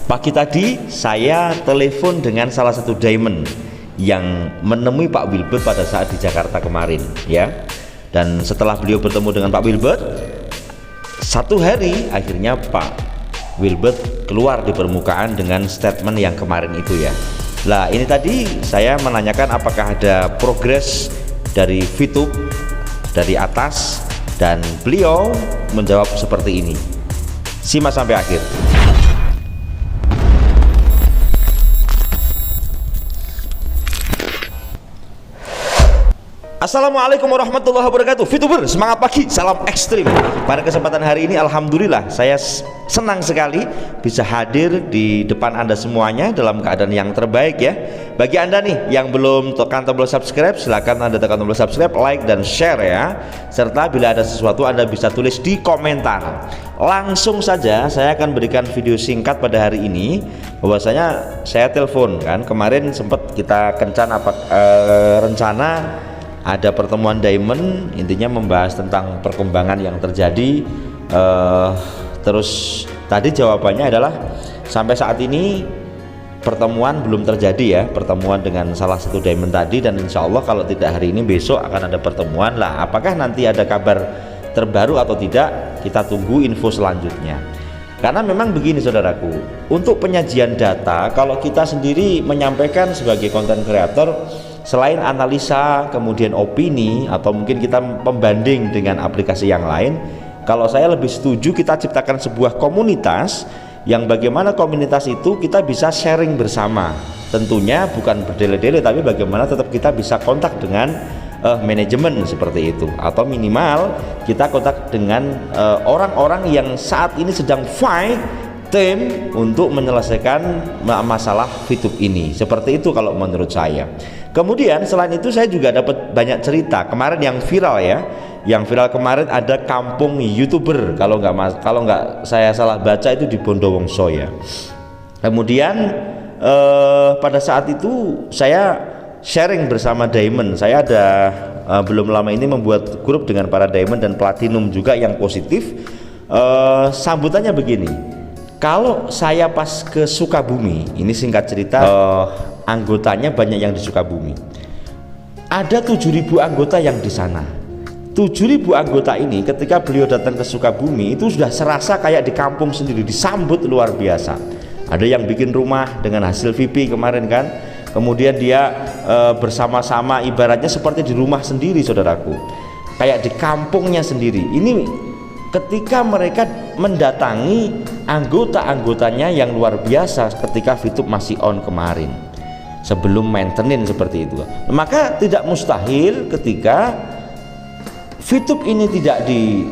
Pagi tadi saya telepon dengan salah satu diamond yang menemui Pak Wilbert pada saat di Jakarta kemarin ya. Dan setelah beliau bertemu dengan Pak Wilbert, satu hari akhirnya Pak Wilbert keluar di permukaan dengan statement yang kemarin itu ya. Lah ini tadi saya menanyakan apakah ada progres dari VTube dari atas, dan beliau menjawab seperti ini. Simak sampai akhir. Assalamualaikum warahmatullahi wabarakatuh. VTuber semangat pagi, salam ekstrim. Pada kesempatan hari ini alhamdulillah saya senang sekali bisa hadir di depan Anda semuanya dalam keadaan yang terbaik ya. Bagi Anda nih yang belum tekan tombol subscribe, silakan Anda tekan tombol subscribe, like dan share ya. Serta bila ada sesuatu Anda bisa tulis di komentar. Langsung saja saya akan berikan video singkat pada hari ini. Bahwasanya saya telepon kan kemarin sempat kita kencan rencana ada pertemuan diamond, intinya membahas tentang perkembangan yang terjadi. Terus tadi jawabannya adalah sampai saat ini pertemuan belum terjadi ya, pertemuan dengan salah satu diamond tadi, dan insya Allah kalau tidak hari ini besok akan ada pertemuan lah. Apakah nanti ada kabar terbaru atau tidak, kita tunggu info selanjutnya. Karena memang begini saudaraku, untuk penyajian data kalau kita sendiri menyampaikan sebagai content creator, selain analisa kemudian opini atau mungkin kita pembanding dengan aplikasi yang lain, kalau saya lebih setuju kita ciptakan sebuah komunitas yang bagaimana komunitas itu kita bisa sharing bersama. Tentunya bukan berdele-dele, tapi bagaimana tetap kita bisa kontak dengan manajemen seperti itu, atau minimal kita kontak dengan orang-orang yang saat ini sedang fight tim untuk menyelesaikan masalah VTube ini. Seperti itu kalau menurut saya. Kemudian selain itu saya juga dapat banyak cerita kemarin yang viral ya. Yang viral kemarin ada kampung YouTuber, kalau nggak saya salah baca itu di Bondowoso ya. Kemudian pada saat itu saya sharing bersama diamond. Saya ada belum lama ini membuat grup dengan para diamond dan platinum juga yang positif. Sambutannya begini, kalau saya pas ke Sukabumi, ini singkat cerita, anggotanya banyak yang di Sukabumi. Ada 7.000 anggota yang di sana. 7.000 anggota ini ketika beliau datang ke Sukabumi itu sudah serasa kayak di kampung sendiri, disambut luar biasa. Ada yang bikin rumah dengan hasil VIP kemarin kan. Kemudian dia bersama-sama ibaratnya seperti di rumah sendiri saudaraku. Kayak di kampungnya sendiri. Ini ketika mereka mendatangi anggota-anggotanya yang luar biasa ketika VTube masih on kemarin, sebelum maintenance seperti itu. Maka tidak mustahil ketika VTube ini tidak di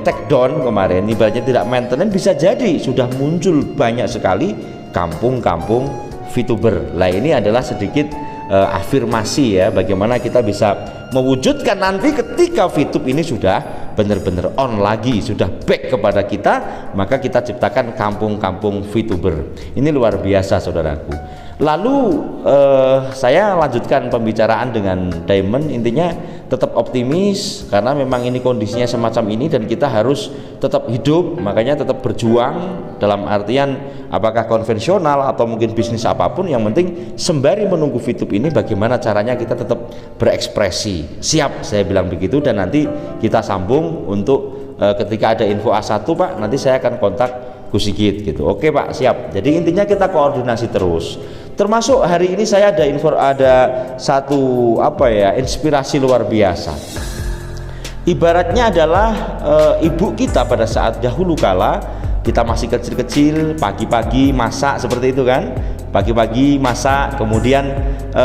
take down kemarin, ibaratnya tidak maintenance, bisa jadi sudah muncul banyak sekali kampung-kampung VTuber. Lah ini adalah sedikit afirmasi ya, bagaimana kita bisa mewujudkan nanti ketika VTube ini sudah benar-benar on lagi, sudah back kepada kita, maka kita ciptakan kampung-kampung VTuber. Ini luar biasa saudaraku. Lalu saya lanjutkan pembicaraan dengan diamond, intinya tetap optimis karena memang ini kondisinya semacam ini dan kita harus tetap hidup, makanya tetap berjuang dalam artian apakah konvensional atau mungkin bisnis apapun, yang penting sembari menunggu VTube ini bagaimana caranya kita tetap berekspresi. Siap, saya bilang begitu, dan nanti kita sambung untuk ketika ada info A1 Pak, nanti saya akan kontak Gus Sigit gitu. Oke Pak, siap. Jadi intinya kita koordinasi terus. Termasuk hari ini saya ada satu inspirasi luar biasa. Ibaratnya adalah ibu kita pada saat dahulu kala kita masih kecil-kecil, pagi-pagi masak seperti itu kan. Pagi-pagi masak, kemudian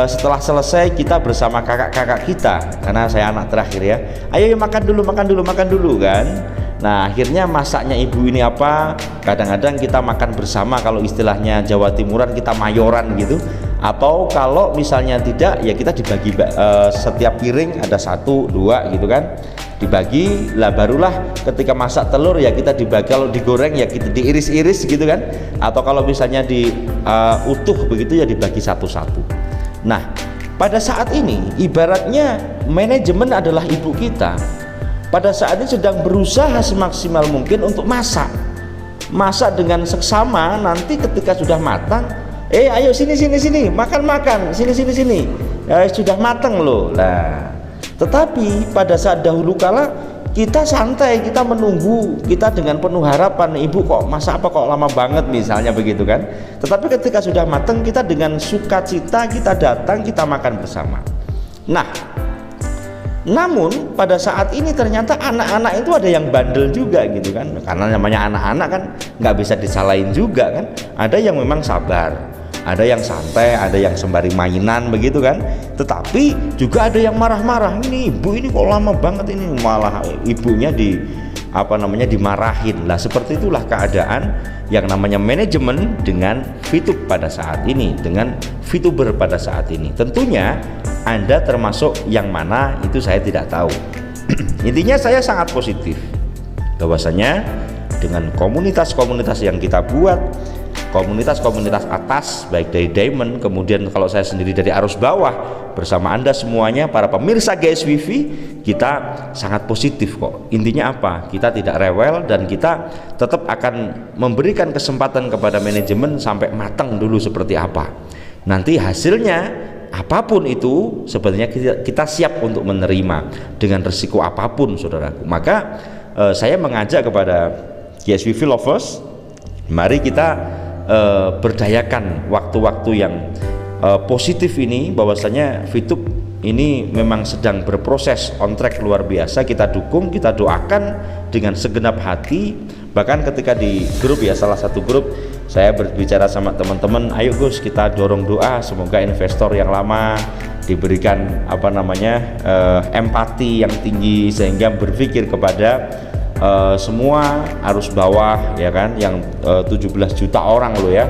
setelah selesai kita bersama kakak-kakak kita, karena saya anak terakhir ya. Ayo makan dulu kan. Nah akhirnya masaknya ibu ini apa, kadang-kadang kita makan bersama, kalau istilahnya Jawa Timuran kita mayoran gitu, atau kalau misalnya tidak ya kita dibagi setiap piring ada 1, 2 gitu kan, dibagi lah. Barulah ketika masak telur ya kita dibagi, kalau digoreng ya kita diiris-iris gitu kan, atau kalau misalnya utuh begitu ya dibagi satu-satu. Nah pada saat ini ibaratnya manajemen adalah ibu kita. Pada saat ini sedang berusaha semaksimal mungkin untuk masak. masak dengan seksama, nanti ketika sudah matang, ayo sini makan, sini sudah matang loh. Nah, tetapi pada saat dahulu kala kita santai, kita menunggu, kita dengan penuh harapan, ibu kok masak apa kok lama banget misalnya begitu kan. Tetapi ketika sudah matang, kita dengan sukacita kita datang, kita makan bersama. Nah, namun pada saat ini ternyata anak-anak itu ada yang bandel juga gitu kan, karena namanya anak-anak kan nggak bisa disalahin juga kan. Ada yang memang sabar, ada yang santai, ada yang sembari mainan begitu kan. Tetapi juga ada yang marah-marah, ini ibu ini kok lama banget ini, malah ibunya dimarahin. Lah seperti itulah keadaan yang namanya manajemen dengan VTube pada saat ini, dengan VTuber pada saat ini. Tentunya Anda termasuk yang mana itu saya tidak tahu. Intinya saya sangat positif bahwasanya dengan komunitas-komunitas yang kita buat, komunitas-komunitas atas baik dari Diamond, kemudian kalau saya sendiri dari arus bawah bersama Anda semuanya para pemirsa GSWV, kita sangat positif kok. Intinya apa? Kita tidak rewel dan kita tetap akan memberikan kesempatan kepada manajemen sampai matang dulu seperti apa. Nanti hasilnya apapun itu sebenarnya kita siap untuk menerima dengan resiko apapun, saudaraku. Maka saya mengajak kepada GSWV lovers, mari kita berdayakan waktu-waktu yang positif ini, bahwasanya VTube ini memang sedang berproses on track luar biasa. Kita dukung, kita doakan dengan segenap hati. Bahkan ketika di grup ya, salah satu grup, saya berbicara sama teman-teman, ayo Gus kita dorong doa semoga investor yang lama diberikan empati yang tinggi sehingga berpikir kepada semua arus bawah ya kan, yang 17 juta orang loh ya,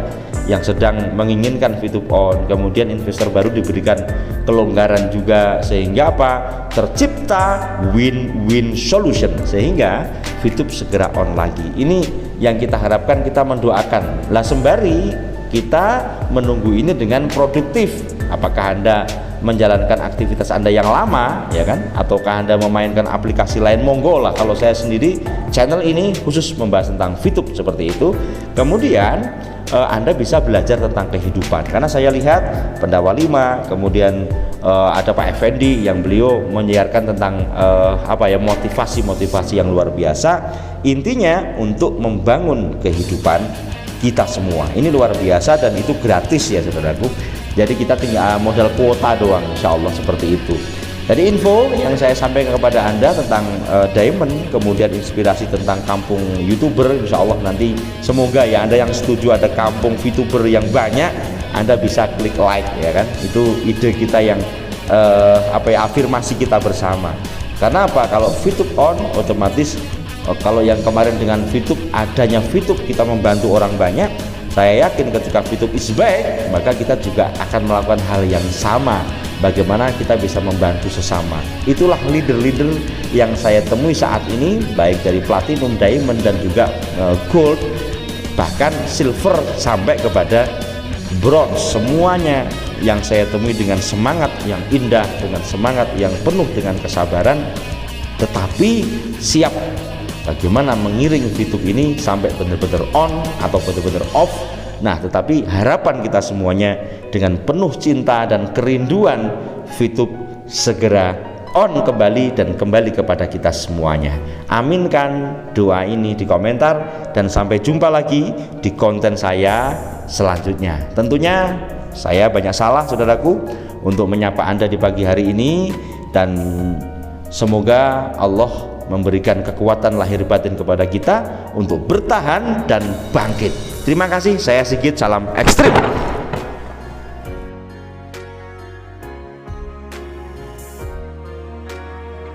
yang sedang menginginkan VTube on. Kemudian investor baru diberikan kelonggaran juga, sehingga apa? Tercipta win-win solution sehingga VTube segera on lagi. Ini yang kita harapkan, kita mendoakan. Lah sembari kita menunggu ini dengan produktif. Apakah Anda menjalankan aktivitas Anda yang lama ya kan, ataukah Anda memainkan aplikasi lain, monggo lah. Kalau saya sendiri channel ini khusus membahas tentang VTube seperti itu. Kemudian Anda bisa belajar tentang kehidupan, karena saya lihat Pendawa 5, kemudian ada Pak Effendi yang beliau menyiarkan tentang motivasi yang luar biasa. Intinya untuk membangun kehidupan kita semua. Ini luar biasa dan itu gratis ya saudaraku. Jadi kita tinggal modal kuota doang, insya Allah seperti itu. Jadi info yang saya sampaikan kepada Anda tentang Diamond, kemudian inspirasi tentang kampung YouTuber, insya Allah nanti semoga ya Anda yang setuju ada kampung VTuber yang banyak, Anda bisa klik like ya kan. Itu ide kita yang afirmasi kita bersama. Karena apa? Kalau VTube on otomatis kalau yang kemarin dengan VTube, adanya VTube kita membantu orang banyak. Saya yakin ketika VTube is back, maka kita juga akan melakukan hal yang sama. Bagaimana kita bisa membantu sesama. Itulah leader-leader yang saya temui saat ini, baik dari platinum, diamond, dan juga gold, bahkan silver sampai kepada bronze. Semuanya yang saya temui dengan semangat yang indah, dengan semangat yang penuh dengan kesabaran, tetapi siap bagaimana mengiring VTube ini sampai benar-benar on atau benar-benar off. Nah, tetapi harapan kita semuanya dengan penuh cinta dan kerinduan VTube segera on kembali dan kembali kepada kita semuanya. Aminkan doa ini di komentar dan sampai jumpa lagi di konten saya selanjutnya. Tentunya saya banyak salah saudaraku untuk menyapa Anda di pagi hari ini, dan semoga Allah memberikan kekuatan lahir batin kepada kita untuk bertahan dan bangkit. Terima kasih, saya Sigit, salam ekstrim.